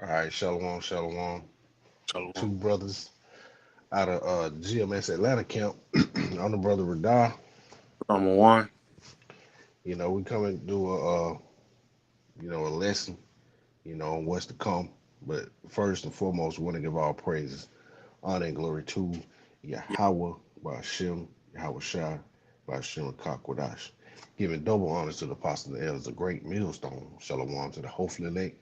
All right, Shalom, Shalom. Two Shalom. brothers out of GMS Atlanta camp. I'm the brother Radar. Number one. We come and do a lesson, on what's to come. But first and foremost, we want to give all praises, honor, and glory to Yeah. Yahweh, Bashem, Yahweh Shai, Bashem, Kakwadash. Giving double honors to the apostle and elders, a great millstone. Shalom to the hopeful elect.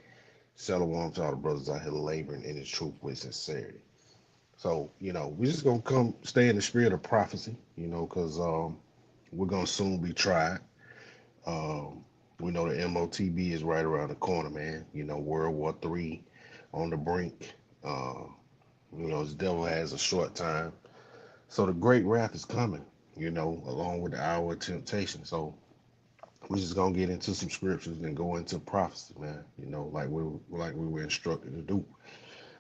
Shalom to all the brothers out here laboring in his truth with sincerity. So, we're just gonna come stay in the spirit of prophecy, because we're gonna soon be tried. We know the MOTB is right around the corner, man. World War III on the brink. Uh, the devil has a short time. So the great wrath is coming, along with the hour of temptation. So we're just gonna get into some scriptures and go into prophecy, man. Like we were instructed to do.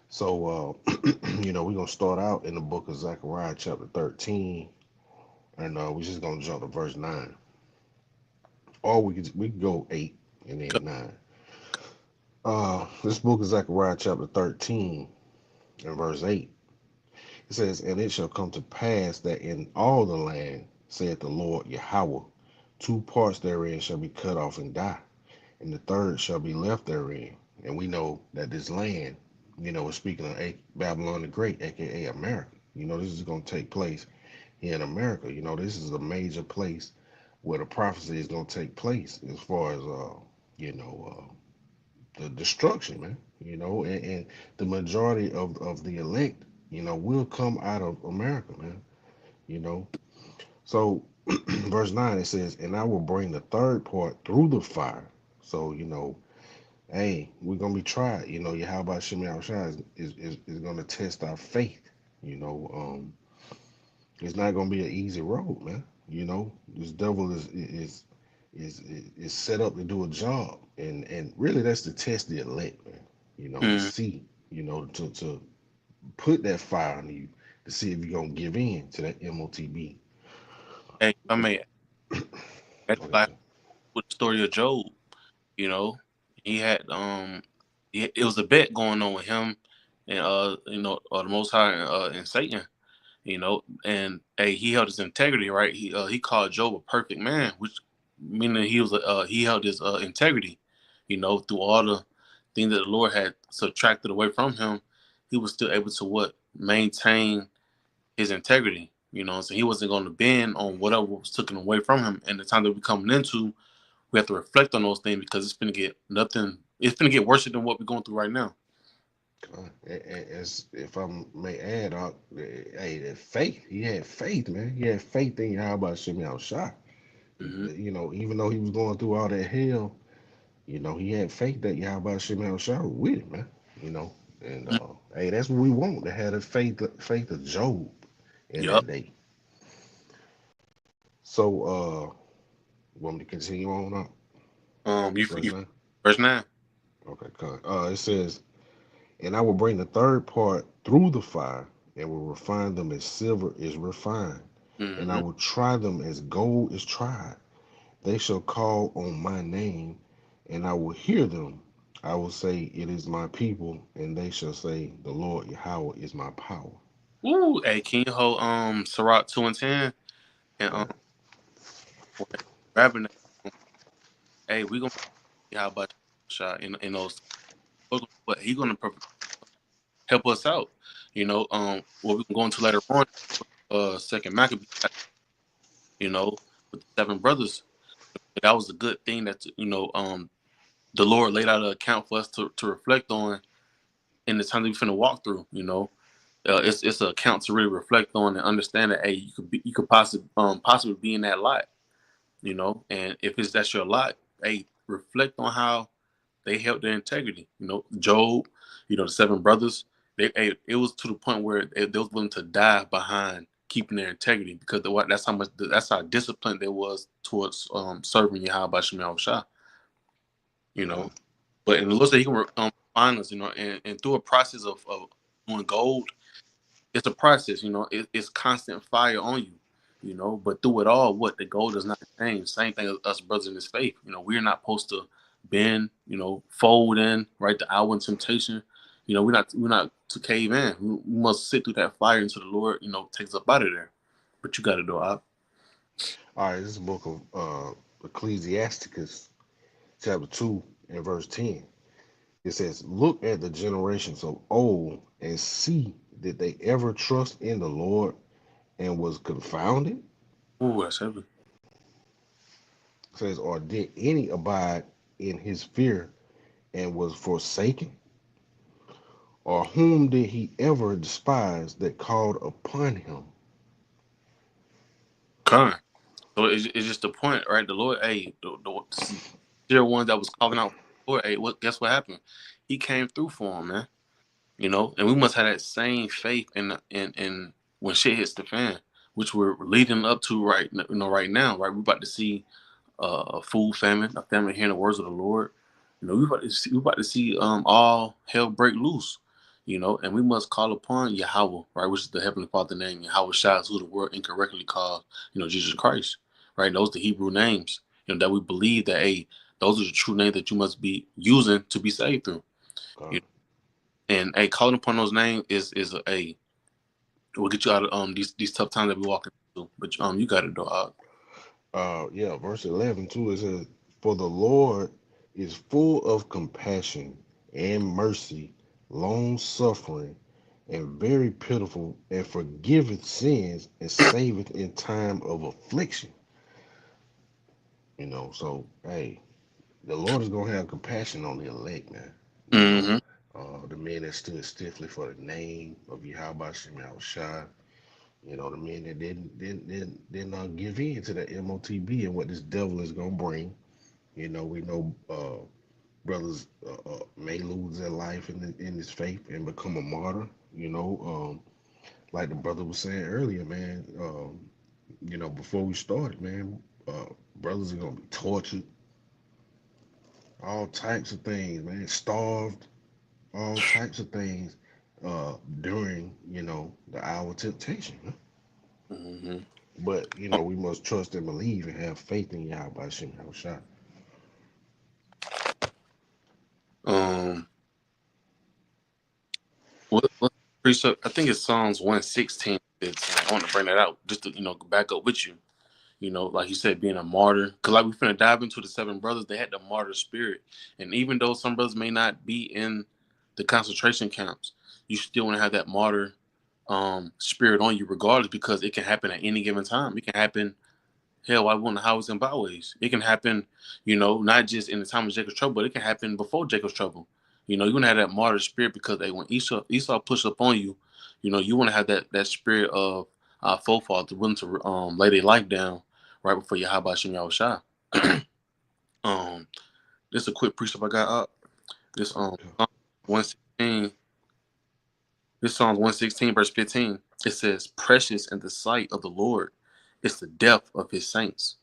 So we're gonna start out in the book of Zechariah, chapter 13, and we're just gonna jump to verse 9. Or we could go 8 and then 9. This book is Zechariah chapter 13 and verse 8. It says, "And it shall come to pass that in all the land, saith the Lord Yahweh, two parts therein shall be cut off and die, and the third shall be left therein." And we know that this land, is speaking of Babylon the Great, aka America. This is going to take place here in America. This is a major place where the prophecy is going to take place as far as, you know, the destruction, man. And the majority of the elect, will come out of America, man. You know, so verse 9 it says, "And I will bring the third part through the fire." So, hey, we're gonna be tried. How about Shemi Shai is gonna test our faith. It's not gonna be an easy road, man. This devil is set up to do a job, and really that's to test the elect, man. To Mm. see, to put that fire on you to see if you're gonna give in to that MOTB. Hey, I mean, that's Go ahead, like Ken. with the story of Job. You know, he had it was a bet going on with him and the Most High and Satan. And hey, he held his integrity, right? He called Job a perfect man, which meaning he held his integrity. Through all the things that the Lord had subtracted away from him, he was still able to maintain his integrity. So he wasn't going to bend on whatever was taken away from him. And the time that we're coming into, we have to reflect on those things because it's gonna get nothing. It's gonna get worse than what we're going through right now. As if I may add, hey, that faith, he had faith, man. He had faith in how about Shemi Shai. Hmm. Even though he was going through all that hell, he had faith that Yahweh Shemel Shah was with him, man. You know, and hey, that's what we want to have the faith of Job in Yup. that day. So, want me to continue on up? Verse You 9? verse 9. Okay, it says, "And I will bring the third part through the fire, and will refine them as silver is refined, and I Mm-hmm. will try them as gold is tried. They shall call on my name, and I will hear them. I will say, It is my people, and they shall say, The Lord Yahweh is my power." Woo. Hey, can you hold Sirach 2 and 10 and Right. grabbing that? Hey, we gonna see how about shot in those, but he gonna help us out. What we can go into later on. Second Maccabee, you know, with the seven brothers. That was a good thing that the Lord laid out an account for us to reflect on in the time that we're finna walk through. It's an account to really reflect on and understand that hey, you could possibly be in that lot. And if that's your lot, hey, reflect on how they held their integrity. Job, the seven brothers, it was to the point where they was willing to die behind keeping their integrity because that's how disciplined they was towards serving Yahweh Shemel Shah. You know, Con, but in the Lord said He can find us. And through a process of doing gold, it's a process. It's constant fire on you. But through it all, what the goal does not change. Same thing as us brothers in this faith. We're not supposed to bend. Fold in right the hour in temptation. You know, we're not to cave in. We must sit through that fire until the Lord, takes us up out of there. But you got to do it. All right, this is the book of Ecclesiasticus, chapter 2 and verse 10. It says, "Look at the generations of old and see, did they ever trust in the Lord and was confounded?" Ooh, that's heavy. It says, "Or did any abide in his fear and was forsaken? Or whom did he ever despise that called upon him?" Con. So it's just the point, right? The Lord, hey, the sincere ones that was calling out for the Lord, hey, guess what happened? He came through for him, man. And we must have that same faith in when shit hits the fan, which we're leading up to right now, right? We're about to see a food famine, a famine hearing the words of the Lord. We about to see all hell break loose, and we must call upon Yahweh, right, which is the Heavenly Father name. Yahweh Shai, who the world incorrectly calls, Jesus Christ, right? Those are the Hebrew names, that we believe that, hey, those are the true names that you must be using to be saved through. You God. know? And a calling upon those names is a will get you out of these tough times that we walking through. But you got it, dog. Yeah, verse 11 too, it says, "For the Lord is full of compassion and mercy, long suffering, and very pitiful, and forgiveth sins and saveth in time of affliction." So hey, the Lord is gonna have compassion on the elect, man. Mm-hmm. The men that stood stiffly for the name of Yahweh Shem Shai. The men that didn't give in to the MOTB and what this devil is gonna bring. We know brothers may lose their life in this faith and become a martyr. Like the brother was saying earlier, man. Before we started, man, brothers are gonna be tortured, all types of things, man, starved, all types of things during the hour of temptation. Huh? Mm-hmm. But we must trust and believe and have faith in Yahweh Shem Shai. Um, what precept? I think it's Psalms 116. I want to bring that out just to back up with you. Like you said, being a martyr. Because like we finna dive into the seven brothers, they had the martyr spirit, and even though some brothers may not be in the concentration camps, you still want to have that martyr spirit on you, regardless, because it can happen at any given time. It can happen. Hell, I won the highways and byways. It can happen, not just in the time of Jacob's trouble, but it can happen before Jacob's trouble. You want to have that martyr spirit because when Esau pushed up on you, you want to have that spirit of forefathers willing to lay their life down right before Yahweh Shem Yahushua. um, this is a quick precept I got up. This Okay. 116. This Psalms 116 verse 15. It says, "Precious in the sight of the Lord is the death of His saints."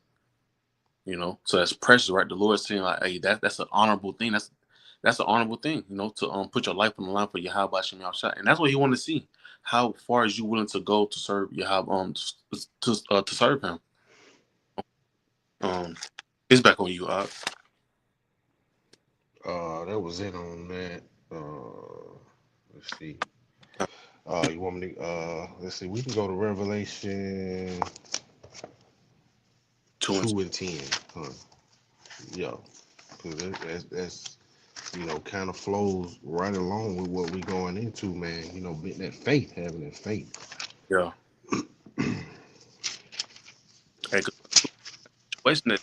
So that's precious, right? The Lord saying like, hey, that's an honorable thing. That's an honorable thing, to put your life on the line for Yahweh Shem Yahushua. And that's what He wanted to see. How far is you willing to go to serve Yahweh, to serve Him? Um, it's back on you, That was it on that. Let's see. You want me to? Let's see. We can go to Revelation 2 and 2. 2 and 10. Huh? Yeah, because that's kind of flows right along with what we going into, man. Getting that faith, having that faith. Yeah. Hey, 'cause situation that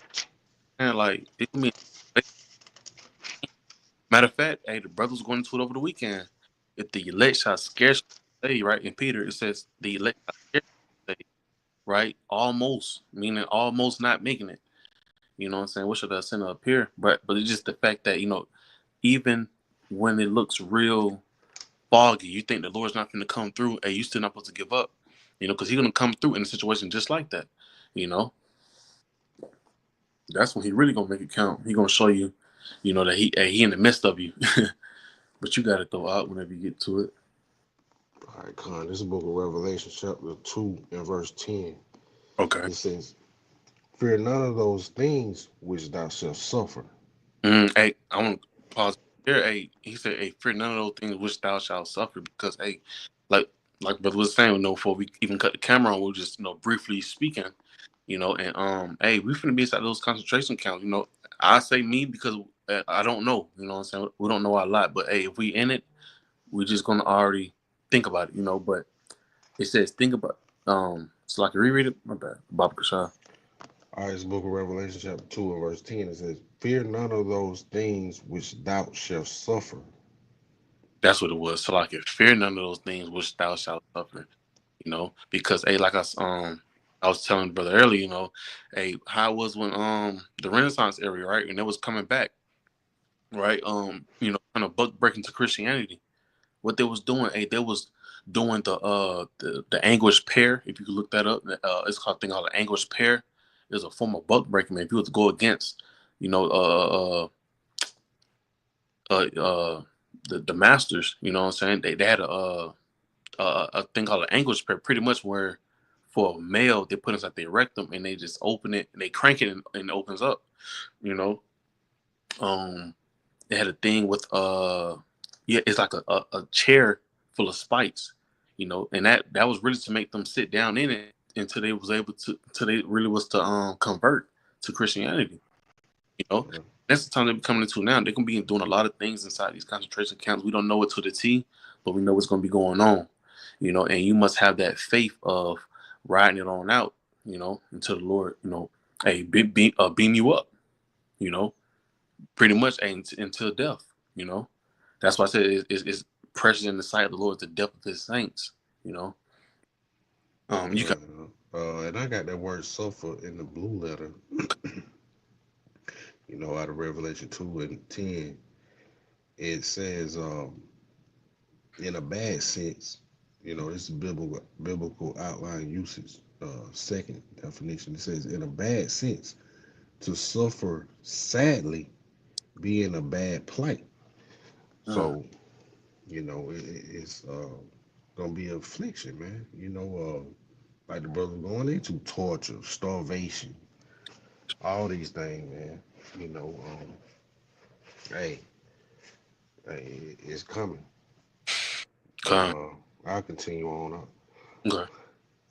man, like it can mean. Matter of fact, hey, the brothers going into it over the weekend. If the elect shall scarcely say, right? In Peter, it says the elect shall scarcely say, right? Almost, meaning almost not making it. You know what I'm saying? What should I send up here? But it's just the fact that, even when it looks real foggy, you think the Lord's not going to come through, and you still not supposed to give up. Because He's going to come through in a situation just like that. You know, that's when He really gonna make it count. He gonna show you, that He in the midst of you. But you got to throw out whenever you get to it. All right, Con. This is the book of Revelation, chapter 2 and verse 10. Okay. It says, "Fear none of those things which thou shalt suffer." Hey, I want to pause. here, hey, he said, hey, fear none of those things which thou shalt suffer, because, hey, like like brother was saying, before we even cut the camera on, we are just, briefly speaking, and hey, we finna be inside those concentration camps. I say me because I don't know, what I'm saying? We don't know a lot, but hey, if we in it, we're just gonna already think about it, but it says think about so I can reread it. My bad. Baba Kashah. All right, it's Book of Revelation, chapter 2, and verse 10. It says, fear none of those things which thou shalt suffer. That's what it was. So like, if fear none of those things which thou shalt suffer, because hey, like I was telling the brother earlier, hey, how it was when the Renaissance area, right, and it was coming back, right, kind of buck breaking to Christianity. What they was doing, hey, they was doing the anguished pair. If you could look that up, it's called thing called the anguished pair. It's a form of buck breaking, man. If you was to go against, you know, the masters, you know what I'm saying? They had a thing called an anguish pair, pretty much where for a male they put inside the rectum and they just open it and they crank it and it opens up. You know, they had a thing with yeah, it's like a chair full of spikes, and that was really to make them sit down in it until they was able to until they really was to convert to Christianity. You know, Yeah. that's the time they're coming into now. They can be doing a lot of things inside these concentration camps. We don't know it to the T, but we know what's going to be going on. And you must have that faith of riding it on out. Until the Lord, hey, beam you up. You know, pretty much until death. You know, that's why I said it's precious in the sight of the Lord, the death of His saints. You know, you can. And I got that word suffer in the blue letter, out of Revelation 2 and 10. It says, in a bad sense, this is biblical outline usage. Second definition, it says, in a bad sense, to suffer sadly, be in a bad plight. Mm, So, it's gonna be affliction, man. Like the brother going into torture, starvation, all these things, man. You know, hey, it's coming. But okay. I'll continue on up. Okay.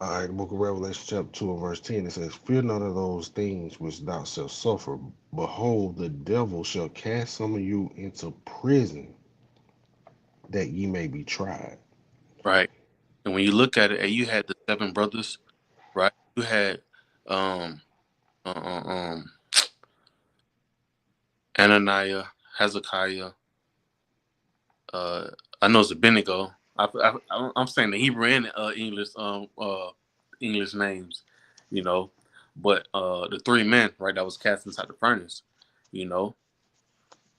All right, the book of Revelation, chapter 2 and verse 10, it says, fear none of those things which thou shalt suffer. Behold, the devil shall cast some of you into prison, that ye may be tried. Right. And when you look at it, you had the seven brothers, right? You had um, uh, uh, um, Ananiah, Hezekiah. Uh, I know it's Abednego. I'm saying the Hebrew and English names, you know. But the three men, right, that was cast inside the furnace, you know,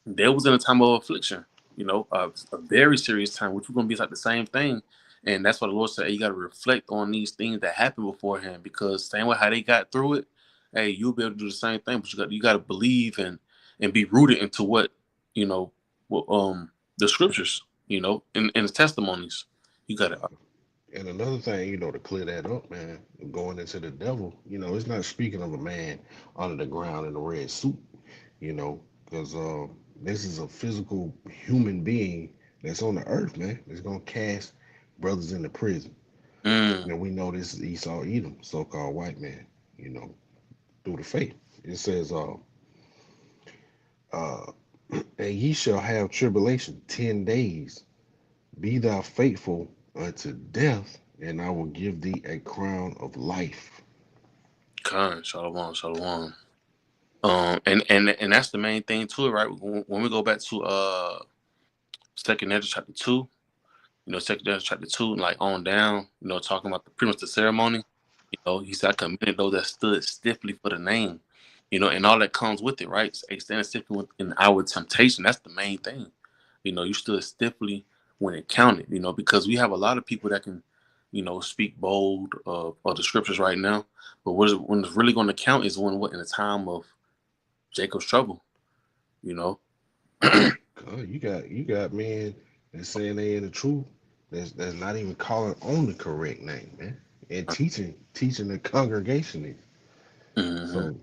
they was in a time of affliction, a very serious time, which we're gonna be like the same thing. And that's why the Lord said, hey, you got to reflect on these things that happened beforehand, because same way how they got through it, hey, you'll be able to do the same thing. But you got to believe and be rooted into what you know, what, the scriptures, and the testimonies. You got to. And another thing, to clear that up, man, going into the devil, it's not speaking of a man under the ground in a red suit, because this is a physical human being that's on the earth, man. It's going to cast brothers into prison. Mm, And we know this is Esau Edom, so called white man, you know, through the faith. It says, uh, and ye shall have tribulation 10 days. Be thou faithful unto death, and I will give thee a crown of life. Khan, shalom, shalom. And that's the main thing too, right? When we go back to Second Ezra chapter 2, Second Ezra chapter 2, like on down, talking about pretty much the ceremony. He said, I commended those that stood stiffly for the name, and all that comes with it, right? A standing stiffly in our temptation. That's the main thing. You stood stiffly when it counted, because we have a lot of people that can, speak bold of the scriptures right now. But when it's really going to count is when what in the time of Jacob's trouble, you know. You got men that's saying they in the truth. That's not even calling on the correct name, man, and teaching the congregation it. Hmm. So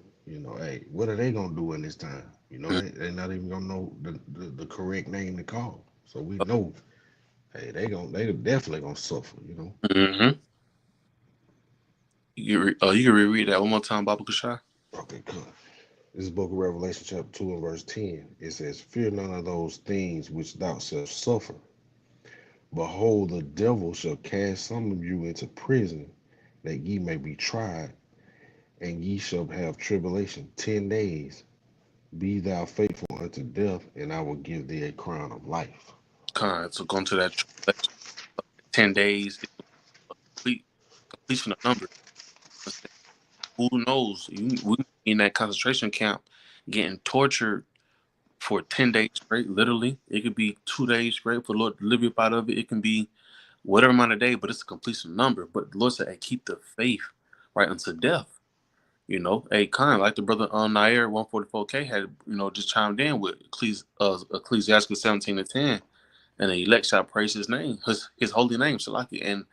hey, what are they gonna do in this time? You know, they not even gonna know the correct name to call. So we know, hey, they definitely gonna suffer. You know. Mm-hmm. You can reread that one more time, Baba Kushai. Okay, good. This is Book of Revelation, chapter 2 and verse 10. It says, "Fear none of those things which thou shalt suffer. Behold, the devil shall cast some of you into prison, that ye may be tried, and ye shall have tribulation 10 days. Be thou faithful unto death, and I will give thee a crown of life." So going to that 10 days, complete completion of number. Who knows? We in that concentration camp, getting tortured for 10 days straight. Literally, it could be 2 days straight for the Lord to deliver you up out of it. It can be whatever amount of day, but it's a completion number. But the Lord said, "Hey, keep the faith right unto death." Hey, kind of like the brother Nair 144K had, just chimed in with Ecclesiastes 17:10, and the elect shall praise his name, his holy name, Salaki. And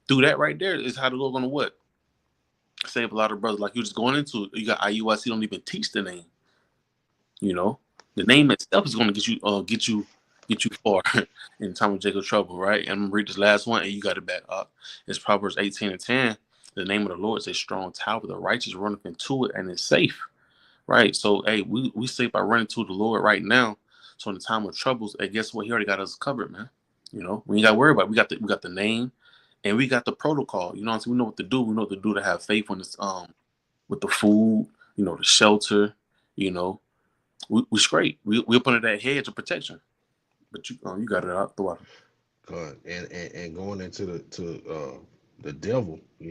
through that right there is how the Lord gonna what? Save a lot of brothers. Like you just going into, you got IUIC don't even teach the name. You know, the name itself is gonna get you far in time of Jacob's trouble, right? And I'm gonna read this last one, and you got it back up. It's Proverbs 18:10. The name of the Lord is a strong tower. The righteous runneth into it and is safe. Right. So, hey, we safe by running to the Lord right now. So in the time of troubles, hey, guess what? He already got us covered, man. We ain't got to worry about it. We got the name, and we got the protocol. You know what I'm saying? We know what to do. We know what to do to have faith when it's with the food. The shelter. You know, we straight. We up under that hedge of protection. But you got it out the water. God, and going into the devil, we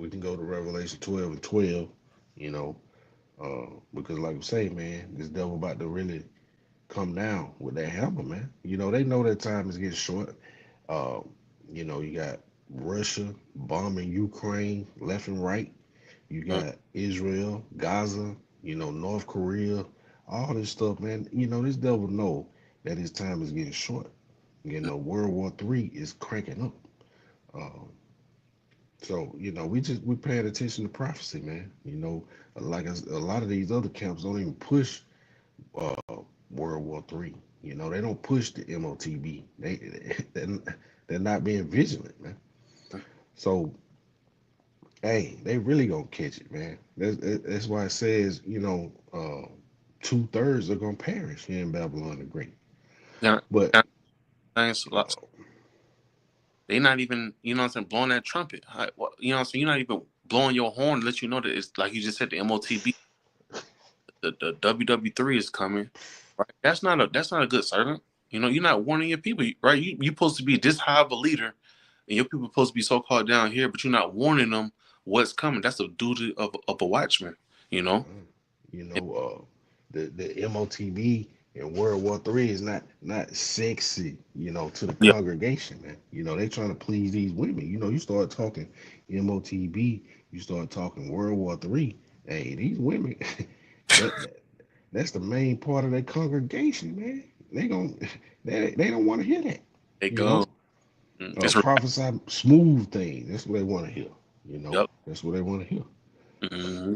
can go to Revelation 12 and 12, you know, because like I say, man, this devil about to really come down with that hammer, man. They know that time is getting short. Uh, you got Russia bombing Ukraine left and right. You Mm. got Israel, Gaza, North Korea, all this stuff, man. This devil know that his time is getting short. World War III is cranking up. Um, so we paying attention to prophecy, man. Like a lot of these other camps don't even push uh, World War III. They don't push the MOTB. They're not being vigilant, man. So they really gonna catch it, man. That's why it says 2/3 are gonna perish here in Babylon the Great. Yeah, But yeah, thanks a lot. uh, They not even, what I'm saying, blowing that trumpet. You know what I'm saying? You're not even blowing your horn to let you know that it's like you just said, the MOTB, the WW3 is coming. Right? That's not a good servant. You're not warning your people, right? You supposed to be this high of a leader, and your people supposed to be so called down here, but you're not warning them what's coming. That's the duty of a watchman. You know. you know, the MOTB in World War III is not sexy, to the Yeah. congregation, man. They trying to please these women. You start talking MOTB, you start talking World War III. Hey, these women, that that's the main part of their congregation, man. They don't want to hear that, They you know. go. It's real. Prophesy smooth things. That's what they want to hear. Yep. That's what they want to hear. Hmm.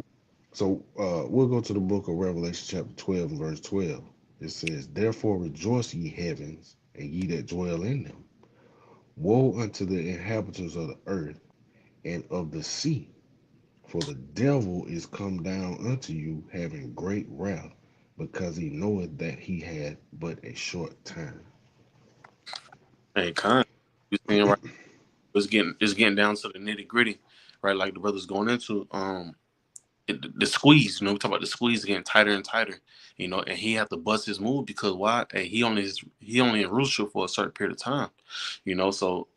So we'll go to the book of Revelation, chapter 12, and verse 12. It says, "Therefore rejoice, ye heavens, and ye that dwell in them. Woe unto the inhabitants of the earth and of the sea, for the devil is come down unto you, having great wrath, because he knoweth that he had but a short time." Hey, kind. You seeing right? It's getting down to the nitty gritty, right? Like the brothers going into the squeeze. We talk about the squeeze getting tighter and tighter. And he had to bust his move because why? Hey, he only in rulership for a certain period of time. So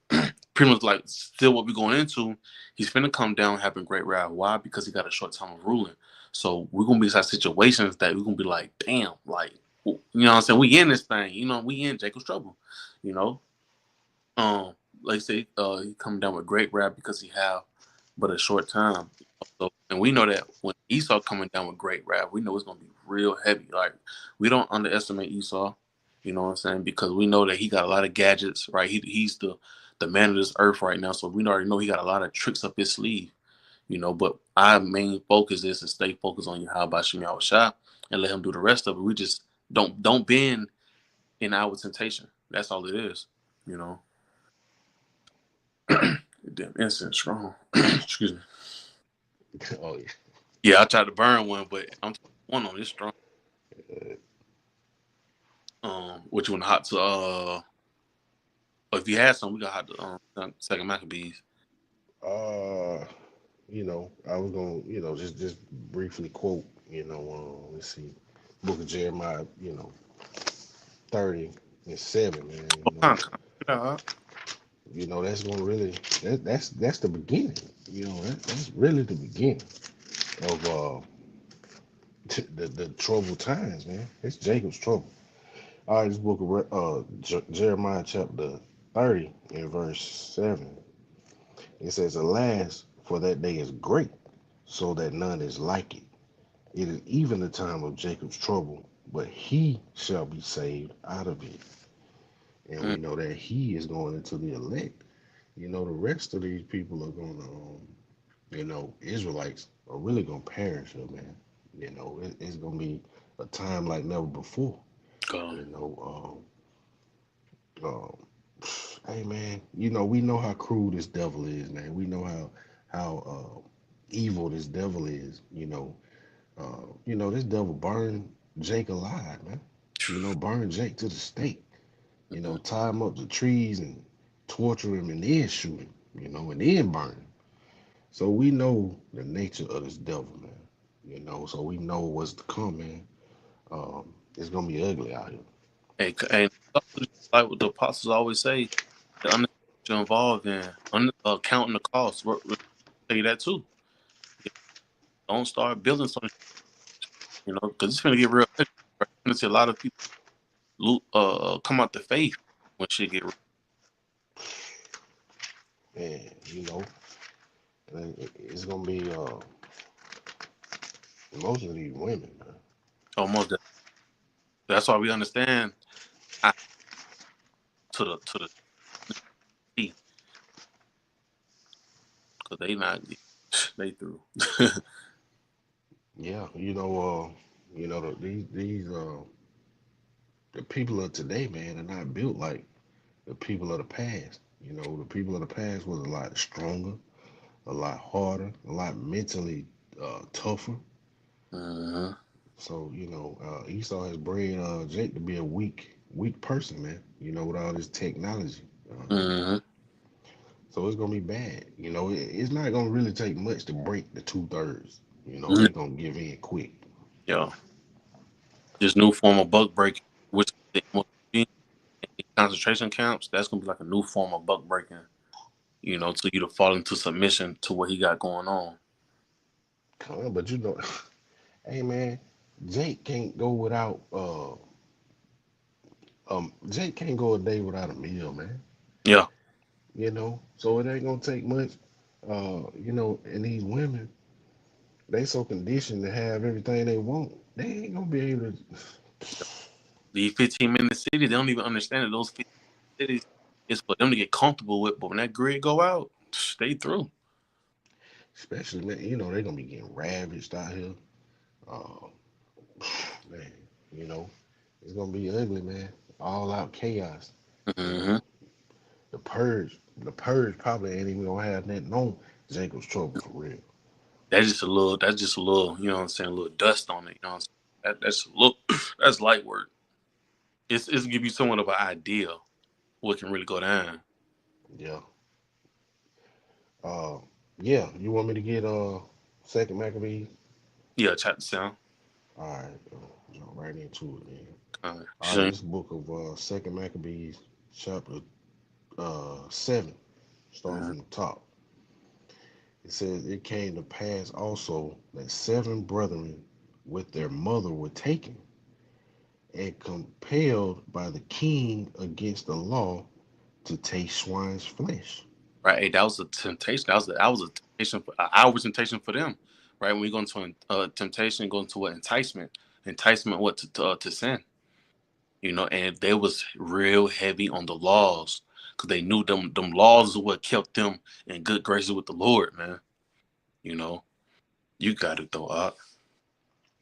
pretty much like still what we're going into, he's finna come down having great wrath. Why? Because he got a short time of ruling. So we're gonna be in situations that we're gonna be like, damn, like what I'm saying? We in this thing, we in Jacob's trouble, you know. Um, like I say, he come down with great wrath because he have but a short time. So, and we know that when Esau coming down with great wrath, we know it's gonna be real heavy. Like we don't underestimate Esau. You know what I'm saying? Because we know that he got a lot of gadgets, right? He's the man of this earth right now. So we already know he got a lot of tricks up his sleeve. But our main focus is to stay focused on Yahweh Shem Shah. and let him do the rest of it. We just don't bend in our temptation. That's all it is, you know. Damn incense strong. Excuse me. Oh yeah. Yeah, I tried to burn one, but I'm one on this strong. Which one hot to if you had some, we got hot to second Maccabees. Uh, I was gonna, just briefly quote, let's see, Book of Jeremiah, 30:7, man. Oh, yeah. That's gonna really that's the beginning. That's really the beginning of the troubled times, man. It's Jacob's trouble. All right, this book of Jeremiah chapter 30 and verse 7. It says, "Alas, for that day is great, so that none is like it. It is even the time of Jacob's trouble, but he shall be saved out of it." And Mm, we know that he is going into the elect. The rest of these people are going to, Israelites are really going to perish, man. It's going to be a time like never before. God. You know, um, hey, man, we know how cruel this devil is, man. We know how evil this devil is. This devil burned Jake alive, man. Burn Jake to the stake. Mhm. Tie him up to trees and torture him and then shoot him. And then burn him. So we know the nature of this devil, man. So we know what's to come, man. It's gonna be ugly out here. And like what the apostles always say, the understanding you're involved in, counting the cost. Tell you that too. Don't start building something, because it's gonna get real. Ugly. Right? You're gonna see a lot of people come out the faith when shit get real. Man, and it's gonna be most of these women, man. Almost. That's why we understand I, to the T, because they not they through. Yeah, the people of today, man, are not built like the people of the past. The people of the past was a lot stronger, a lot harder, a lot mentally tougher. uh-huh. So Esau has bred Jake to be a weak person, man. With all this technology. Uh-huh. So it's gonna be bad. It's not gonna really take much to break the 2/3. They gonna give in quick. Yeah, this new form of buck breaking, which they want to be in concentration camps. That's gonna be like a new form of buck breaking. To you to fall into submission to what he got going on. Come on, but hey man, Jake can't go without Jake can't go a day without a meal, man. Yeah, So it ain't gonna take much. And these women, they so conditioned to have everything they want. They ain't gonna be able to. the 15-minute city, they don't even understand that those 15 cities is for them to get comfortable with. But when that grid go out, stay through. Especially, man, they gonna be getting ravaged out here. Uh, man, you know, it's gonna be ugly, man. All out chaos. You Mm-hmm. know, the purge probably ain't even gonna have nothing on Jacob's trouble for real. That's just a little. That's just a little. You know what I'm saying? A little dust on it. You know what I'm saying? That's a little. That's light work. It's give you somewhat of an idea what can really go down. Yeah. Uh, yeah. You want me to get Second Maccabees? Yeah, chat the sound. All right. Jump right into it, man. All right. Shane. This book of Second Maccabees, chapter 7, starting Mhm. from the top. It says, "It came to pass also that 7 brethren with their mother were taken and compelled by the king against the law to taste swine's flesh." Right. Hey, that was a temptation. That was a temptation for our temptation for them. Right. When we go into temptation, go into what enticement. Enticement, what to sin. And they was real heavy on the laws because they knew them laws is what kept them in good graces with the Lord, man. You know, you got it though, Op.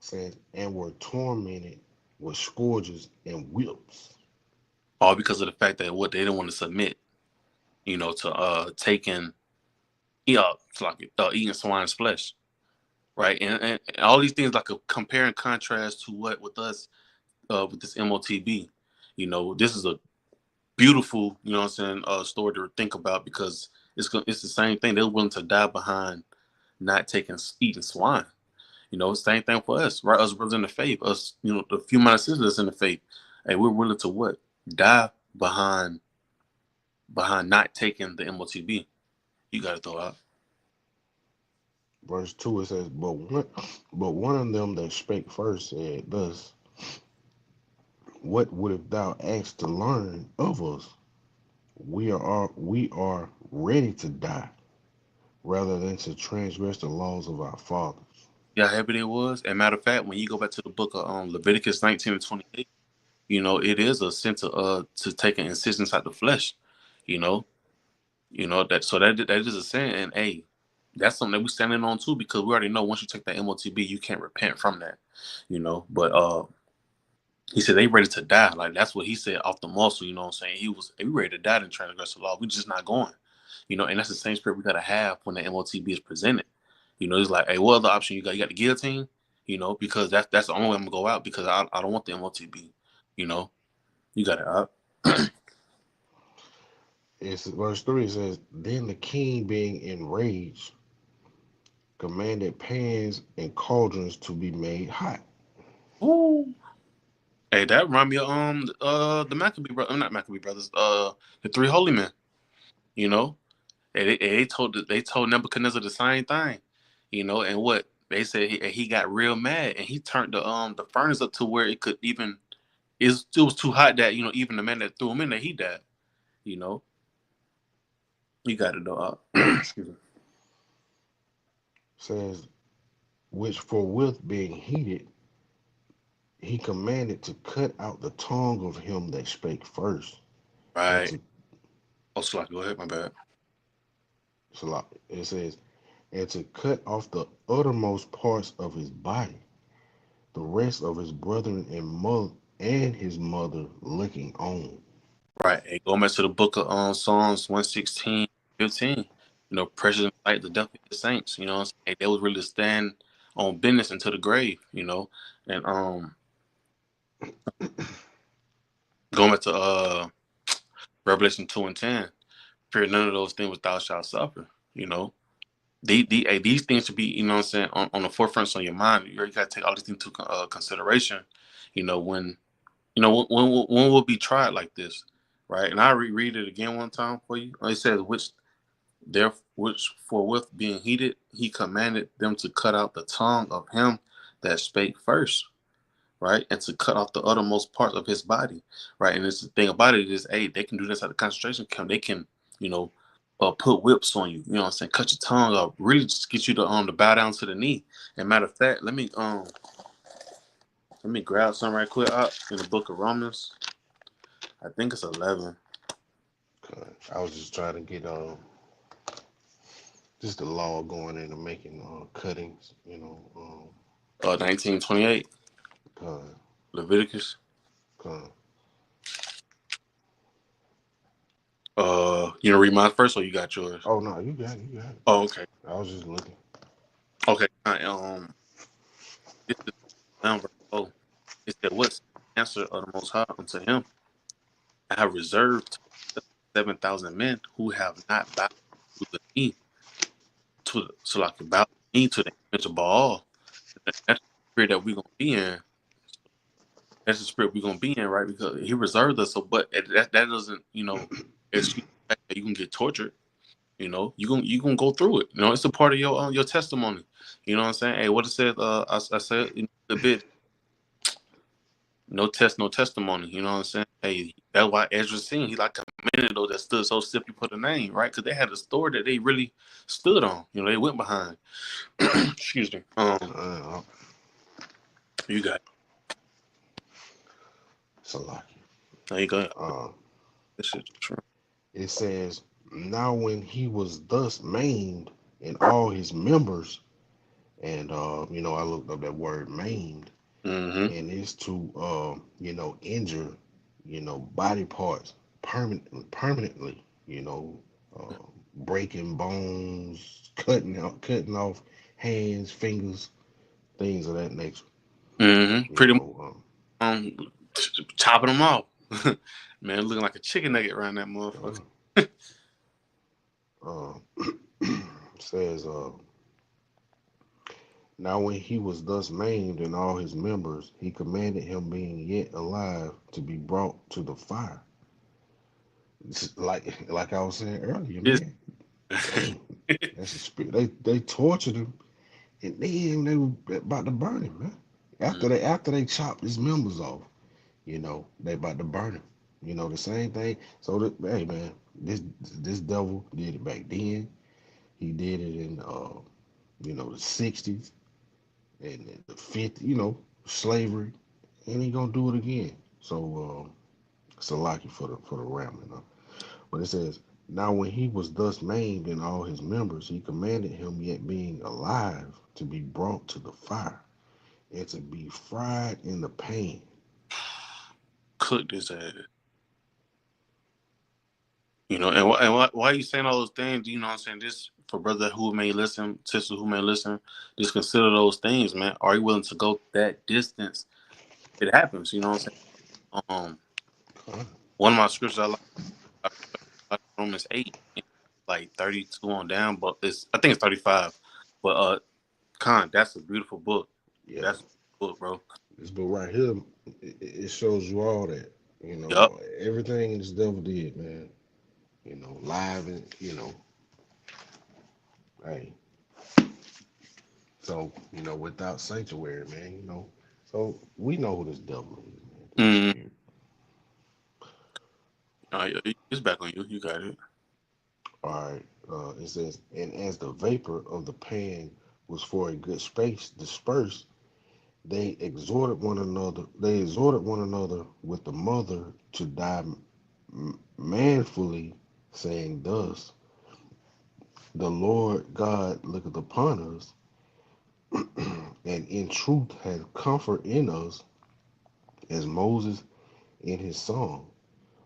says, and were tormented with scourges and whips. all because of the fact that what they didn't want to submit, to taking, it's like eating swine's flesh, right? And all these things like a compare and contrast to what with us with this MOTB. This is a beautiful, what I'm saying, story to think about because it's the same thing. They're willing to die behind not eating swine. Same thing for us, right? Us brothers in the faith, us, the few minor sisters in the faith. Hey, we're willing to what? Die behind not taking the MOTB. You got to throw out. Verse 2 it says, but one of them that spake first said thus, what wouldst thou ask to learn of us? We are ready to die rather than to transgress the laws of our fathers. Yeah, how happy it was. And matter of fact, when you go back to the book of Leviticus 19 and 28, it is a sense of to take an incision inside the flesh. You know, that so that is a sin, and hey, that's something that we're standing on too because we already know once you take that MOTB, you can't repent from that. But he said they ready to die. Like that's what he said off the muscle. You know what I'm saying? We ready to die and transgress the law. We just not going. And that's the same spirit we gotta have when the MOTB is presented. It's like, hey, what other option you got? You got the guillotine. Because that's the only way I'm gonna go out because I don't want the MOTB. You got it up. It's verse 3 says, then the king being enraged commanded pans and cauldrons to be made hot. Ooh. Hey, that remind me of the Maccabee brothers, not Maccabee brothers, the three holy men. You know, they told Nebuchadnezzar the same thing. And what they said he got real mad and he turned the furnace up to where it could even it was too hot that even the man that threw him in there he died. You know, you got it though. Excuse me. Says, which forthwith being heated, he commanded to cut out the tongue of him that spake first, and Right. to Oh, Slack, go ahead. My bad. it says, and to cut off the uttermost parts of his body, the rest of his brethren and his mother looking on. Right. Hey, going back to the book of Psalms 116:15. Precious in sight the death of the saints. What I'm saying? Hey, they was really stand on business into the grave. And going back to Revelation 2:10, fear none of those things which thou shalt suffer. These things should be, what I'm saying, on the forefront of your mind. You got to take all these things into consideration. When when we'll be tried like this, right? And I reread it again one time for you. It says, which forthwith being heated, he commanded them to cut out the tongue of him that spake first, right? And to cut off the uttermost parts of his body, right? And it's the thing about it is, hey, they can do this at the concentration camp. They can, put whips on you. You know what I'm saying? Cut your tongue up. Really just get you to bow down to the knee. And matter of fact, let me grab some right quick out in the book of Romans. I think it's 11. I was just trying to get just the law going into making cuttings, 1928. uh, Leviticus. uh, You read mine first, or you got yours? oh no, you got it. Oh, okay. I was just looking. Okay. This is down verse 4. It said, "What's the answer of the Most High unto him? I have reserved 7,000 men who have not bowed to the knee so like bow the knee to the image of Baal." That's the spirit that we're gonna be in. That's the spirit we're gonna be in, right? Because he reserved us. So, but that doesn't, excuse the fact that you can get tortured. You gonna go through it. It's a part of your testimony. You know what I'm saying? Hey, what it said? I said in a bit. No test, no testimony. You know what I'm saying? Hey, that's why Ezra seen he like commended those that stood so stiff you put a name, right? Because they had a story that they really stood on. They went behind. Excuse me. Uh, You got it. Salaki. There you go. Uh, This shit true. it says, now when he was thus maimed in all his members, And I looked up that word maimed, Mm-hmm. and it's to injure, body parts permanently, breaking bones, cutting off hands, fingers, things of that nature. Mm-hmm. You Pretty much know, um, chopping them off. Man, looking like a chicken nugget around that motherfucker. uh, says now when he was thus maimed in all his members, he commanded him being yet alive to be brought to the fire. Like I was saying earlier, Yes. man. Dang, that's a spirit. They tortured him, and then they were about to burn him, man. Mm, After they chopped his members off, they about to burn him. The same thing. So hey, man, this devil did it back then. He did it in the '60s and the '50s. Slavery, and he gonna do it again. So it's a lucky for the rambling. But it says, now when he was thus maimed in all his members, he commanded him, yet being alive, to be brought to the fire, and to be fried in the pan. cooked his ass. Why are you saying all those things? You know what I'm saying? Just for brother who may listen, sister who may listen, just consider those things, man. Are you willing to go that distance? It happens, you know what I'm saying? One of my scriptures I like Romans 8, like 32 on down, but I think it's 35. But that's a beautiful book. Yeah, That's a book, bro. this book right here, it shows you all that. Yup. Everything this devil did, man. Live and hey. So without sanctuary, man. So we know who this devil is, man. This Mm. spirit. It's back on you. You got it. All right. It says, and as the vapor of the pan was for a good space dispersed, They exhorted one another with the mother to die manfully, saying, "Thus the Lord God looketh upon us, and in truth hath comfort in us, as Moses in his song,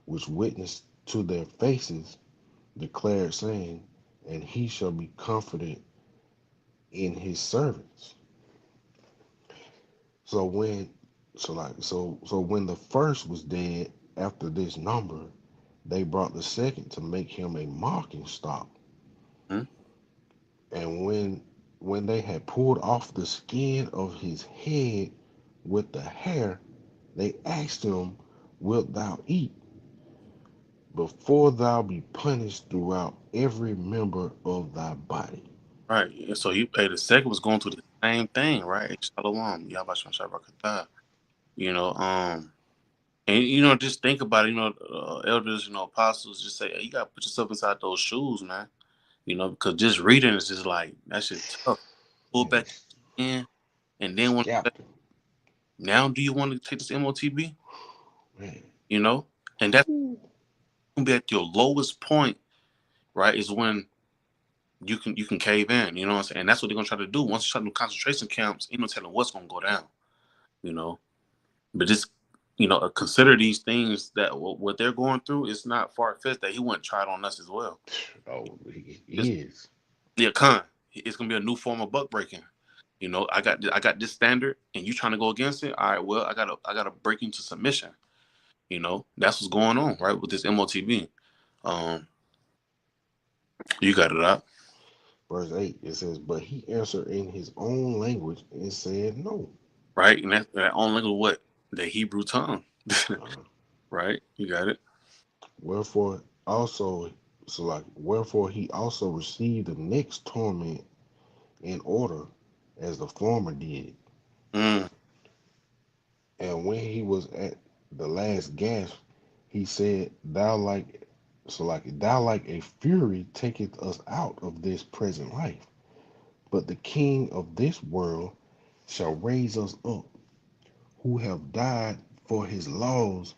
which witnessed to their faces, declared, saying, and he shall be comforted in his servants." So when so when the first was dead after this number, they brought the second to make him a mocking stock. Mm. And when they had pulled off the skin of his head with the hair, they asked him, "Wilt thou eat before thou be punished throughout every member of thy body?" Right. And so the second was going through the same thing, right? Shalom. Yabashon Shabrakatah. You know, and just think about it. Elders, apostles, just say, hey, you gotta put yourself inside those shoes, man. Because just reading is just like that shit tough. Pull And they back in, and then scalped him. now do you want to take this MOTB? Man. You know, and that's gonna be at your lowest point, right? Is when you can cave in. You know what I'm saying? And that's what they're gonna try to do. Once you start them concentration camps, ain't no telling what's gonna go down. You know, but just consider these things that what they're going through is not far fetched that he wouldn't try it on us as well. Oh, he It's is. yeah, con. It's gonna be a new form of buck breaking. I got this standard, and you trying to go against it. All right, well, I gotta break into submission. That's what's going on, right, with this MOTB. Um, you got it out, Verse 8, it says, "But he answered in his own language and said, No." right, and that only what the Hebrew tongue, Uh, right? You got it. wherefore also, wherefore he also received the next torment in order as the former did. Mm, And when he was at the last gasp, he said, thou like a fury taketh us out of this present life. But the king of this world shall raise us up, who have died for his laws,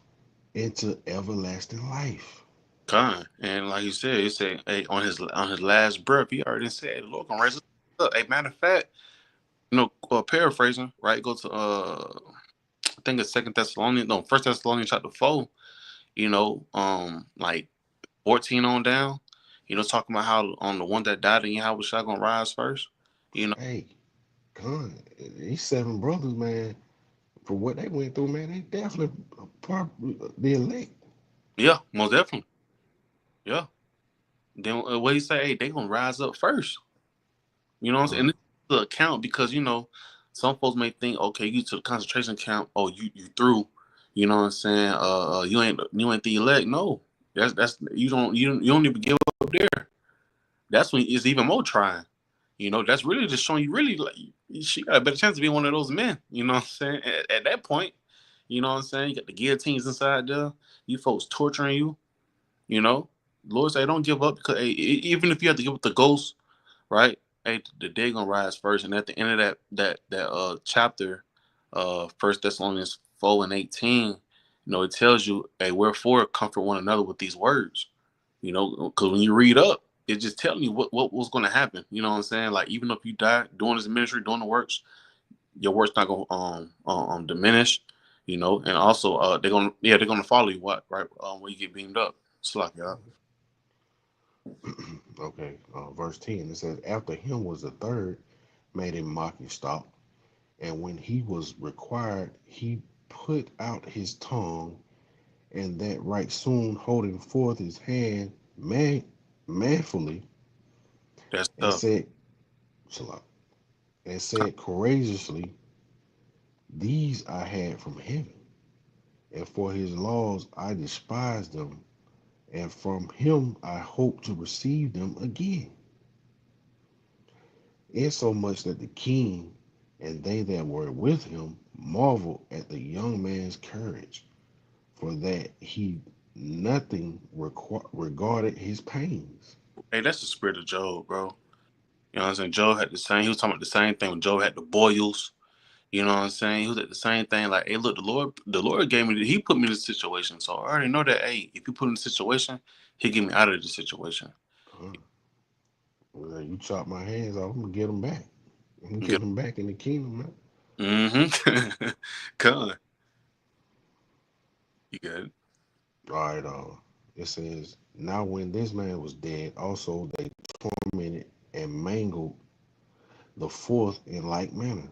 into everlasting life. con, and like you said, he said, hey, on his last breath, he already said, the Lord gonna raise us up. A matter of fact. Paraphrasing, right? Go to I think it's First Thessalonians chapter 4. Like 14 on down. Talking about how on the one that died in Yahweh Shai gonna rise first. You know, Hey, con, these seven brothers, man, for what they went through, man, they definitely part the elect. yeah, most definitely, yeah. Then what you say? Hey, they gonna rise up first. You know what I'm saying? And Con, this is the account because some folks may think, okay, you to the concentration camp, oh, you through. You know what I'm saying? You ain't the elect. No, that's you don't even give up there. That's when it's even more trying. That's really just showing you really like she got a better chance to be one of those men. You know what I'm saying? At that point, you know what I'm saying? You got the guillotines inside there. You folks torturing you. You know, Lord say don't give up because hey, even if you have to give up the ghost, right? Hey, the day gonna rise first, and at the end of that chapter, First Thessalonians 4:18, it tells you, hey, wherefore comfort one another with these words. Because when you read up, it's just telling you what was going to happen. You know what I'm saying? Like even if you die doing this ministry, doing the works, your work's not going to diminish. And also they're gonna follow you. What right when you get beamed up. It's like yeah. okay, verse 10, it says, after him was the third, made a mocking stop, and when he was required, he put out his tongue, and that right soon holding forth his hand manfully, That's and tough. said, Salah, and said courageously, these I had from heaven, and for his laws I despised them, and from him I hope to receive them again. Insomuch that the king and they that were with him marveled at the young man's courage, for that he nothing regarded his pains. Hey, that's the spirit of Job, bro. You know what I'm saying? Job had the same. He was talking about the same thing when Job had the boils. You know what I'm saying? He was at the same thing. Like, hey, look, the Lord gave me. He put me in this situation, so I already know that. Hey, if you put me in the situation, He get me out of the situation. Huh. Well, you chop my hands off, I'm gonna get them back. I'm gonna Okay. get them back in the kingdom, man. Mm-hmm. Con, you got it. All right, it says, now when this man was dead, also they tormented and mangled the fourth in like manner.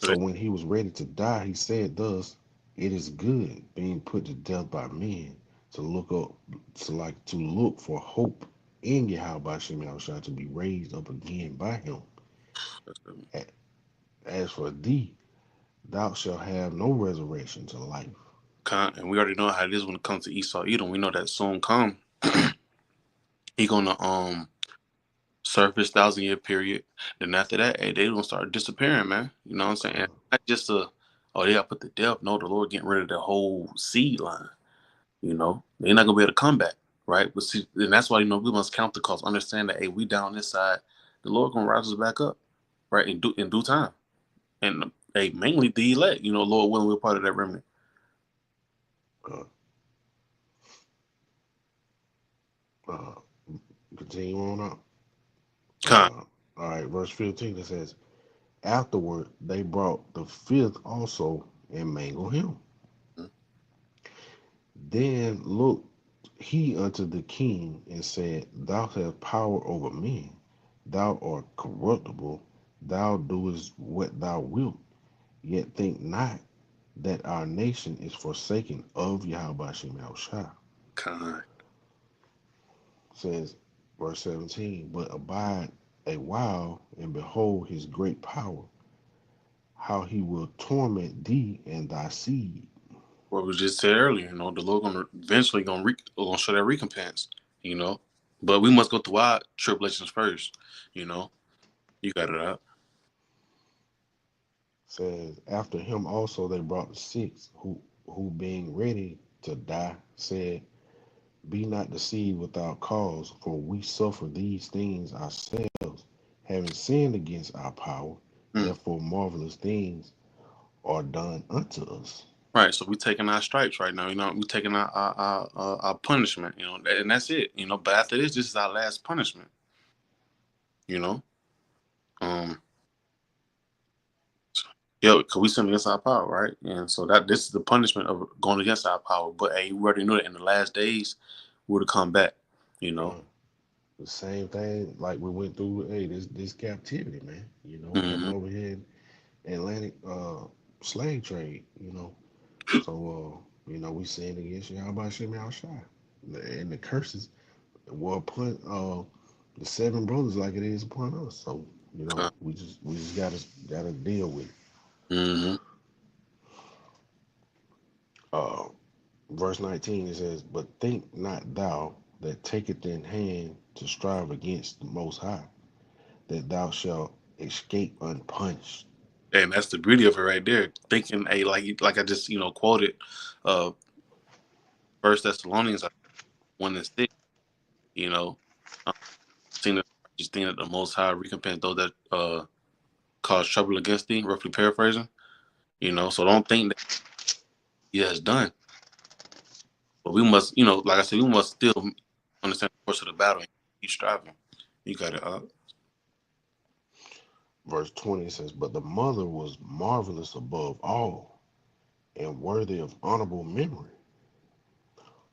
So So when he was ready to die, he said thus, it is good being put to death by men to look up to look for hope in Yahweh Shem Yahushua to be raised up again by him. As for thee, thou shalt have no resurrection to life. Con, and we already know how it is when it comes to Esau Edom. We know that soon come. He gonna serve his 1,000 year period. Then after that, hey, they gonna start disappearing, man. You know what I'm saying? And not just they got put to death. No, the Lord getting rid of the whole seed line. They're not gonna be able to come back, right? But see, and that's why we must count the cost. Understand that hey, we down this side, the Lord gonna rise us back up, right? In due time, and hey, mainly the elect. Lord willing, we're part of that remnant. Uh, uh, Continue on up. Con, All right, verse 15 it says, afterward they brought the fifth also and mangled him. Then looked he unto the king and said, thou hast power over men. Thou art corruptible. Thou doest what thou wilt. Yet think not that our nation is forsaken of Yahweh Shem Yahushua. con, Says verse 17, but abide a while and behold his great power, how he will torment thee and thy seed. what we just said earlier. The Lord gonna eventually gonna show that recompense. You know, but we must go through our tribulations first. You know, you got it out. Says after him also they brought the sixth, who being ready to die said, be not deceived without cause, for we suffer these things ourselves, having sinned against our power. Mm. Therefore, marvelous things are done unto us. Right, so we taking our stripes right now. We taking our punishment. And that's it. But after this is our last punishment. You know, um, Yeah, because we sin against our power, right? And so that this is the punishment of going against our power. But hey, we already knew that in the last days we would come back. You know. Uh, the same thing like we went through. Hey, this captivity, man. Coming Hmm. over here in Atlantic slave trade. So we sinned against you. How about Shimmy Shai? And the curses were upon the seven brothers like it is upon us. So we just gotta deal with it. Hmm. Uh, Verse 19 it says, "But think not thou that taketh in hand to strive against the Most High, that thou shalt escape unpunished." And that's the beauty of it right there. Thinking, hey, like I just quoted, uh, First Thessalonians 1:6. You know, um, seeing the just thing that the Most High recompense those that cause trouble against thee. Roughly paraphrasing. So don't think that he has done. But we must, like I said, we must still understand the course of the battle and keep striving. You got it. Verse 20 says, "But the mother was marvelous above all, and worthy of honorable memory.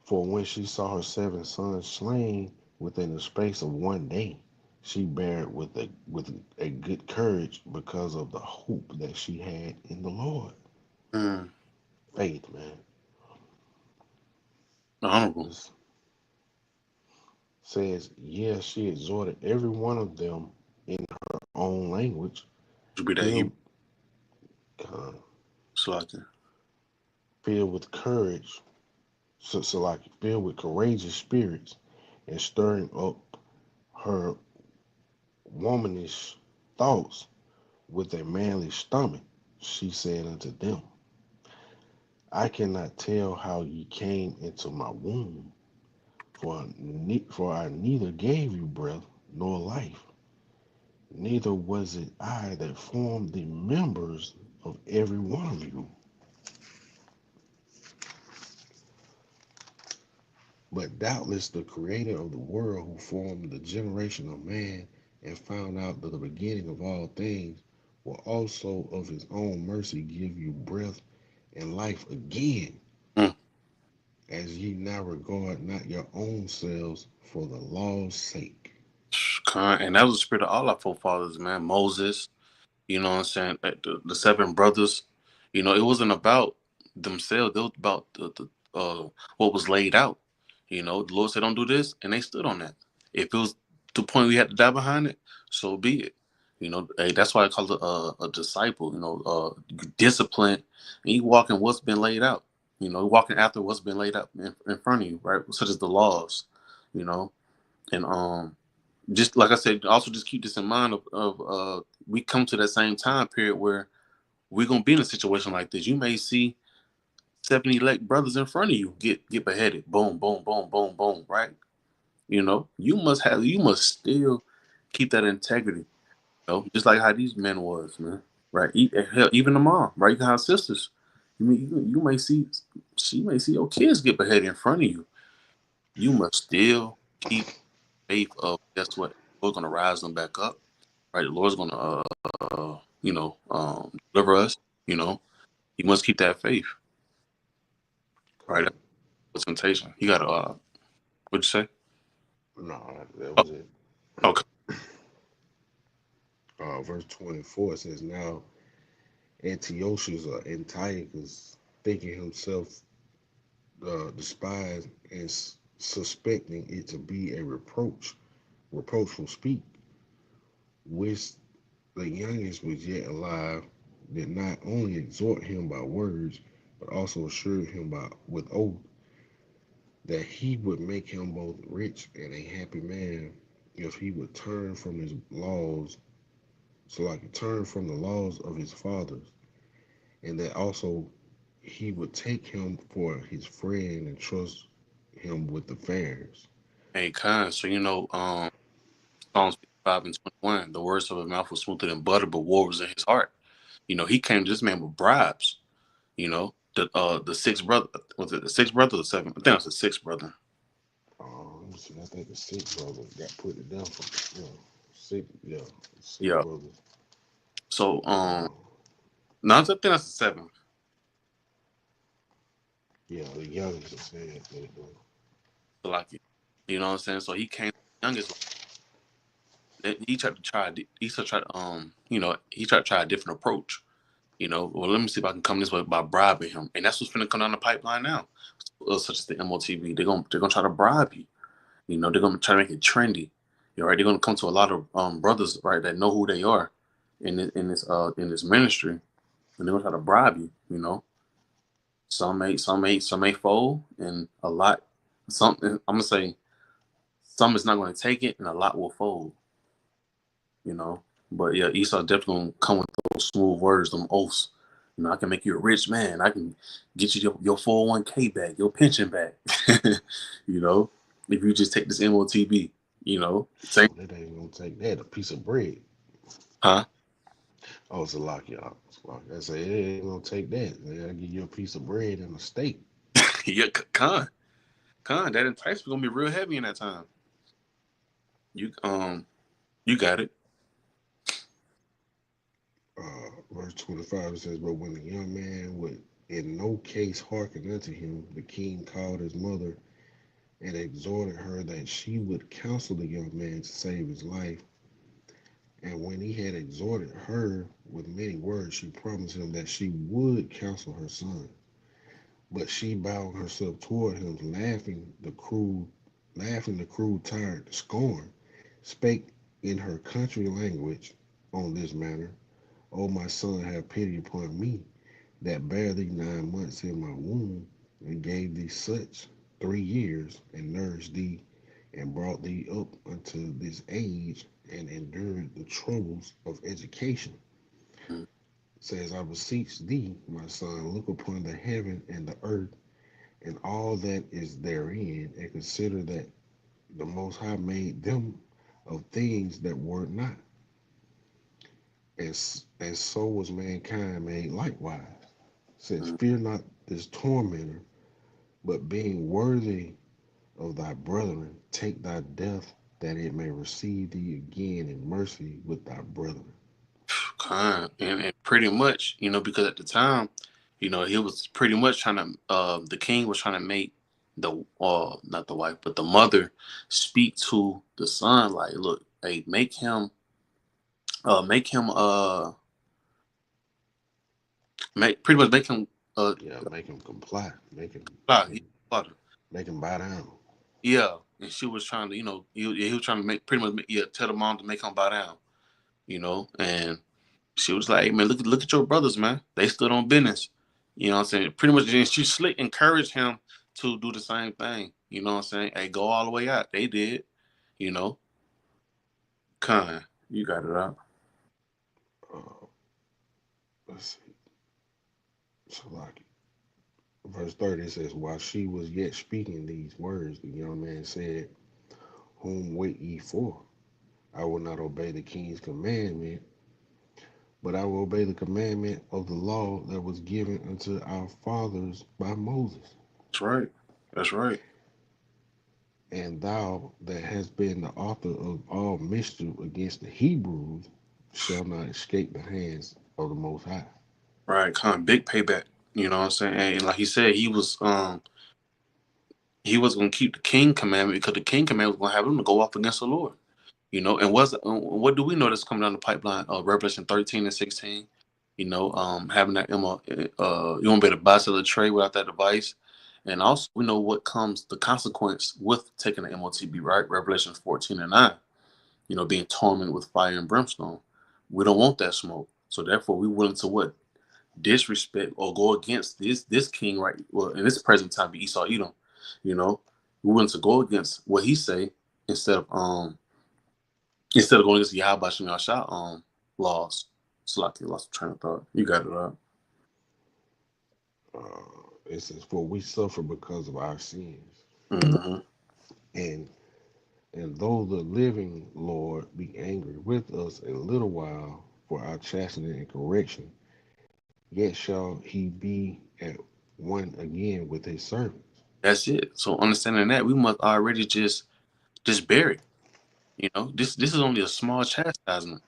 For when she saw her seven sons slain within the space of one day, she bare it with a good courage because of the hope that she had in the Lord." Mm, Faith, man. honorable. This says, "Yes, she exhorted every one of them in her own language, Should be that Hebrew filled, uh, slacking. filled with courage, so like filled with courageous spirits, and stirring up her womanish thoughts with a manly stomach. She said unto them, I cannot tell how ye came into my womb, for I neither gave you breath nor life, neither was it I that formed the members of every one of you. But doubtless the creator of the world, who formed the generation of man and found out the beginning of all things, will also of his own mercy give you breath and life again, Mm. as ye now regard not your own selves for the law's sake. And that was the spirit of all our forefathers, man. Moses, you know what I'm saying? The seven brothers, it wasn't about themselves. It was about what was laid out. The Lord said, don't do this. And they stood on that. If it was the point we had to die behind it, so be it. Hey, that's why I call it a disciple, discipline. And you walking what's been laid out, walking after what's been laid out in front of you, right? Such as the laws, you know, and just like I said, also just keep this in mind of we come to that same time period where we're gonna be in a situation like this. You may see 70 elect brothers in front of you get beheaded. Boom, boom, boom, boom, boom. Right? You must still keep that integrity. Just like how these men was, man. Right? Hell, even the mom, right? You can have sisters. You may see she may see your kids get beheaded in front of you. You must still keep faith of guess what? We're gonna rise them back up. Right? The Lord's gonna deliver us. You know, you must keep that faith. Right? Con. That's temptation. You gotta what'd you say? No, that Oh, was it. okay. Verse 24 says, Now Antiochus or Antiochus, thinking himself despised and suspecting it to be a reproachful speech, which the youngest was yet alive, did not only exhort him by words, but also assured him with oath that he would make him both rich and a happy man if he would turn from his laws, so like turn from the laws of his fathers, and that also he would take him for his friend and trust him with affairs. Hey, kind. So Psalms 55 and 21. The words of his mouth was smoother than butter, but war was in his heart. He came to this man with bribes. The sixth brother, was it the sixth brother or the seventh? I think it was the sixth brother. Let me see. I think the six brothers got put it down from six. Yeah, six Yeah. brothers. So Uh, No, I think that's the 7th. Yeah, the youngest said that. So like, you know what I'm saying? So he came youngest. He tried to try. He tried to he tried to try a different approach. Well, let me see if I can come this way by bribing him, and that's what's going to come down the pipeline now. Such as the MOTB, they're gonna try to bribe you. They're gonna try to make it trendy. Right? They're gonna come to a lot of brothers, right, that know who they are in this ministry, and they're gonna try to bribe you. Some may fold, and a lot. I'm gonna say some is not gonna take it, and a lot will fold. you know. But yeah, Esau definitely gonna come with those smooth words, them oaths. I can make you a rich man. I can get you your 401k back, your pension back. you know, if you just take this MOTB, same, Oh, that ain't gonna take that. A piece of bread. huh? Oh, it's a lock, y'all. It's a lock. I say it ain't gonna take that. They gotta give you a piece of bread and a steak. Yeah, that enticement gonna be real heavy in that time. You got it. Verse 25 it says, but when the young man would in no case hearken unto him, the king called his mother and exhorted her that she would counsel the young man to save his life. And when he had exhorted her with many words, she promised him that she would counsel her son. But she bowed herself toward him, laughing the crude tyrant to scorn, spake in her country language on this manner, O my son, have pity upon me, that bare thee 9 months in my womb, and gave thee such 3 years, and nourished thee, and brought thee up unto this age, and endured the troubles of education. Mm. Says, I beseech thee, my son, look upon the heaven and the earth, and all that is therein, and consider that the Most High made them of things that were not, and so was mankind made likewise. Says, Mm. fear not this tormentor, but being worthy of thy brethren, take thy death, that it may receive thee again in mercy with thy brethren. And pretty much, because at the time, he was pretty much trying to. The king was trying to make the not the wife, but the mother speak to the son. Like, look, hey, make him, pretty much make him, Yeah, make him comply, make him, fly. He fly. make him bow down. Yeah, and she was trying to, he was trying to make pretty much, yeah, tell the mom to make him bow down. And she was like, hey, man, look at your brothers, man. They stood on business. You know what I'm saying? Pretty much, and she slick encouraged him to do the same thing. You know what I'm saying? Hey, go all the way out. They did. You know, Con, you got it out. Uh, let's see. So like verse 30 says, while she was yet speaking these words, the young man said, whom wait ye for? I will not obey the king's commandment, but I will obey the commandment of the law that was given unto our fathers by Moses. That's right. That's right. And thou that hast been the author of all mischief against the Hebrews shall not escape the hands of the Most High. Right. Con, big payback. You know what I'm saying? And like he said, he was gonna keep the king commandment because the king commandment was gonna have him to go off against the Lord. And what do we know that's coming down the pipeline? Revelation 13 and 16. Having that you won't be able to buy, sell, or trade without that device. And also, we know what comes the consequence with taking the MOTB, right? Revelation 14 and 9. Being tormented with fire and brimstone. We don't want that smoke. So therefore, we willing to what? Disrespect or go against this king, right? Well, in this present time, be Esau Edom. We willing to go against what he say instead of going against Yahweh Shem Yahshua laws. So like you lost train of thought. You got it up. It says, for we suffer because of our sins. Mm-hmm. And and though the living Lord be angry with us a little while for our chastening and correction, yet shall he be at one again with his servants. That's it. So understanding that, we must already just bear it. This is only a small chastisement.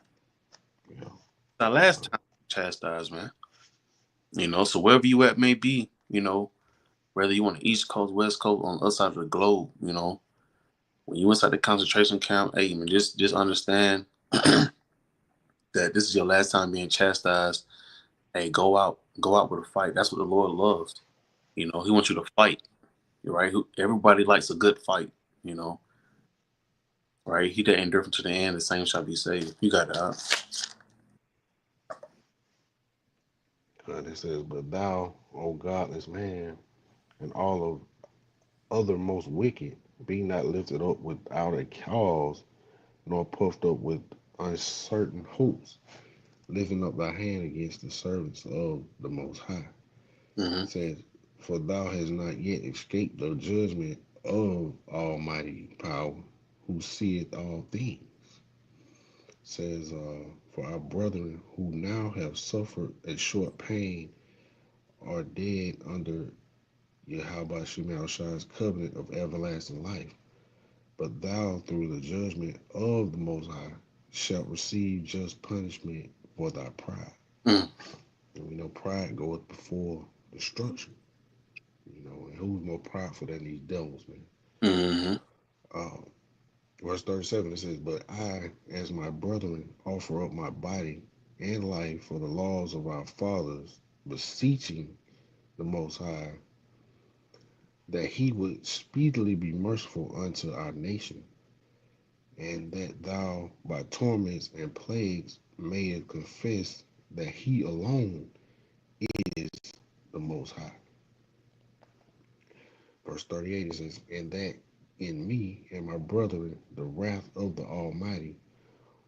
You know, Our last time chastised, man. You know, so wherever you at may be, you know, whether you on the East Coast, West Coast, on the other side of the globe, you know, when you inside the concentration camp, hey man, just understand that this is your last time being chastised. Hey, go out with a fight. That's what the Lord loves. You know, He wants you to fight. Right? Everybody likes a good fight. You know, right? He that endureth to the end, the same shall be saved. You got that. And it says, but thou, O godless man, and all of other most wicked, be not lifted up without a cause, nor puffed up with uncertain hopes, lifting up thy hand against the servants of the Most High. Mm-hmm. It says, for thou hast not yet escaped the judgment of Almighty Power, who seeth all things. It says, for our brethren who now have suffered a short pain are dead under Yahweh Shemel Shai's covenant of everlasting life. But thou, through the judgment of the Most High, shalt receive just punishment for thy pride. Mm-hmm. And we know pride goeth before destruction. You know, and who's more prideful than these devils, man? Mm-hmm. Uh, verse 37, it says, but I, as my brethren, offer up my body and life for the laws of our fathers, beseeching the Most High that he would speedily be merciful unto our nation, and that thou by torments and plagues mayest confess that he alone is the Most High. Verse 38, it says, and that in me and my brethren the wrath of the Almighty,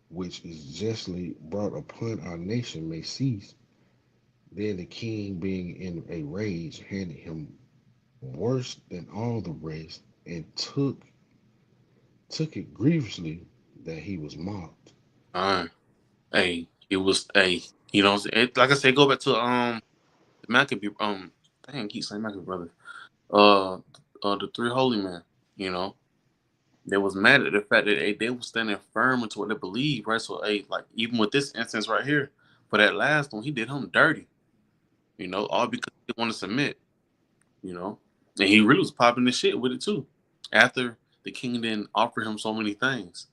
which is justly brought upon our nation, may cease. Then the king, being in a rage, handed him worse than all the rest, and took it grievously that he was mocked. All right. Hey, it was you know, like I said, go back to the Maccabee dang, I keep saying Maccabee brothers. Uh, the three holy men. You know, they was mad at the fact that they were standing firm into what they believe, right? So, hey, like even with this instance right here, for that last one, he did him dirty. You know, all because he didn't want to submit. You know, and he really was popping the shit with it too. After the king didn't offer him so many things,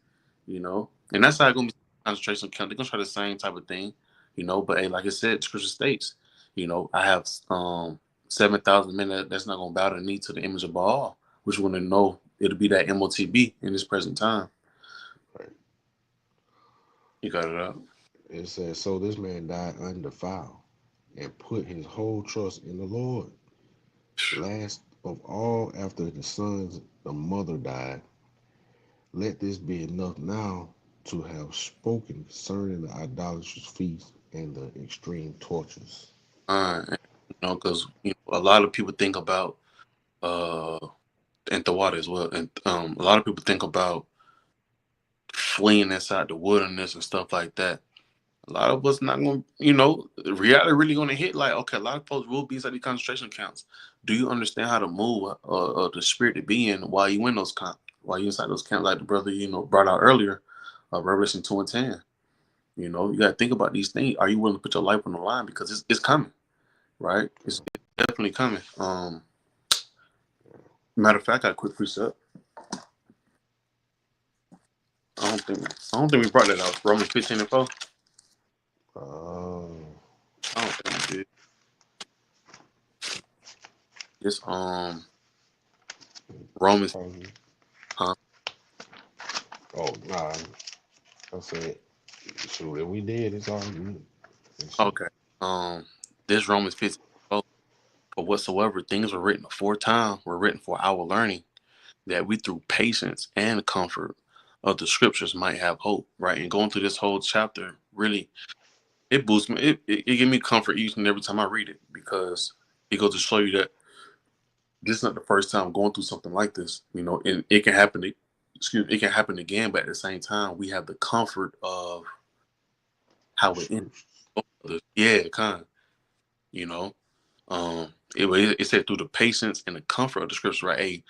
you know, and that's how it's gonna be concentration camp. They're gonna try the same type of thing, you know. But hey, like I said, Scripture states, you know, I have 7,000 men that's not gonna bow the knee to the image of Baal, which want to know it'll be that MOTB in this present time. Right? You got it up. It says, so this man died undefiled and put his whole trust in the Lord. Last of all, after the sons, the mother died. Let this be enough now to have spoken concerning the idolatrous feast and the extreme tortures. You know, because you know, a lot of people think about uh and the water as well, and a lot of people think about fleeing inside the wilderness and stuff like that. A lot of us not gonna, you know, reality really gonna hit. Like, okay, a lot of folks will be inside the concentration camps. Do you understand how to move the spirit to be in while you in those camps? While you inside those camps, like the brother you know brought out earlier, Revelation 2:10. You know, you gotta think about these things. Are you willing to put your life on the line because it's coming, right? It's definitely coming. Matter of fact, I got a quick precept. I don't think we brought that out. Romans 15:4. Oh, I don't think we did. It's Romans. probably. Huh? Oh, nah. I said, shoot, if we did, it's all good. Let's see. Okay. This Romans 15. For whatsoever things were written aforetime were written for our learning, that we through patience and comfort of the scriptures might have hope. Right. And going through this whole chapter, really, it boosts me. It gives me comfort each and every time I read it because it goes to show you that this is not the first time I'm going through something like this. You know, and it can happen. Excuse me, it can happen again, but at the same time, we have the comfort of how The it ends. scriptures. Yeah, kind of. You know, it said through the patience and the comfort of the scripture, right? Hey,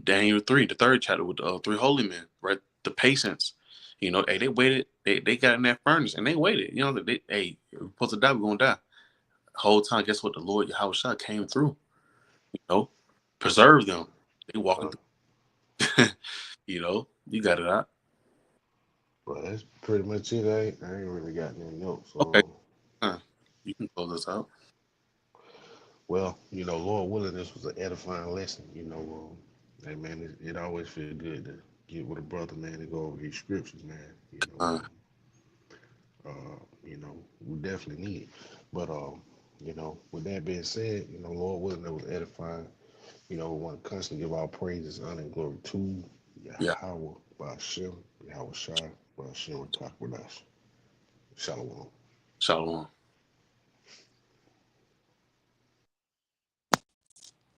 Daniel 3, the third chapter with the three holy men, right? The patience, you know, hey, they waited, they got in that furnace and they waited, you know, hey, we're supposed to die, we're gonna die. whole time, guess what? The Lord Yahushua came through, you know, preserved them. They walking through, you know, you got it out. Well, that's pretty much it. I ain't really got any notes. Okay. You can close us out. Well, Lord willing, this was an edifying lesson. Hey man, it always feel good to get with a brother, man, and go over these scriptures, man. Uh, We definitely need it. But with that being said, Lord willing, that was edifying. We want to constantly give our praises, honor, and glory to yeah. Yahweh, Ba'ashem, Yahweh Shai, Ba'ashem, Kakwadash. Shalom. Shalom.